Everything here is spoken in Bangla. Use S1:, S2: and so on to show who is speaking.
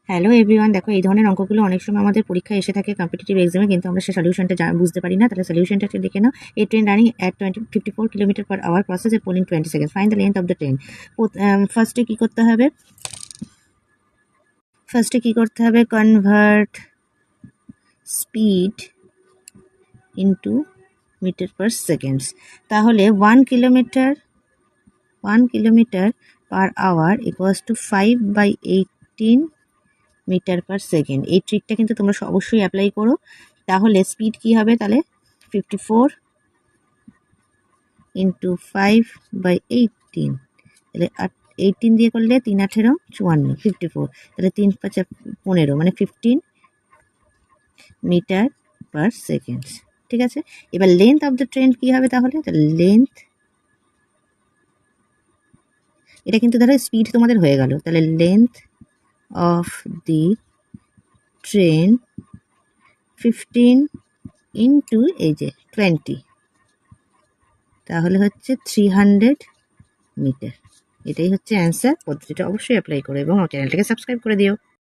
S1: হ্যালো এভরিওয়ান, দেখো এই ধরনের অঙ্কগুলো অনেক সময় আমাদের পরীক্ষায় এসে থাকে কম্পিটিটিভ এক্সামে, কিন্তু আমরা সে সলিউশনটা বুঝতে পারি না। তাহলে সলিউশনটা দেখে নাও। A train running at 54 kilometre per hour crosses a pole in 20 second, find the length of the train. ফার্স্টে কি করতে হবে? Convert speed into metre per seconds. তাহলে 1 kilometre per hour equals to 5/18 metre per second. এই ট্রিকটা কিন্তু তোমরা অবশ্যই অ্যাপ্লাই করো। তাহলে স্পিড কি হবে? তাহলে 54 ইন্টু 5/18, তাহলে 18 দিয়ে করলে 3 18 54, 54, তাহলে 3 5 15, মানে 15 মিটার পার সেকেন্ড। ঠিক আছে, এবার লেন্থ অফ দ্য ট্রেন কি হবে? তাহলে লেন্থ, এটা কিন্তু ধরো স্পিড তোমাদের হয়ে গেল। তাহলে length of the train 15 into এই যে 20, তাহলে হচ্ছে 300 মিটার। এটাই হচ্ছে অ্যান্সার। পদ্ধতিটা অবশ্যই অ্যাপ্লাই করো এবং চ্যানেলটাকে সাবস্ক্রাইব করে দিও।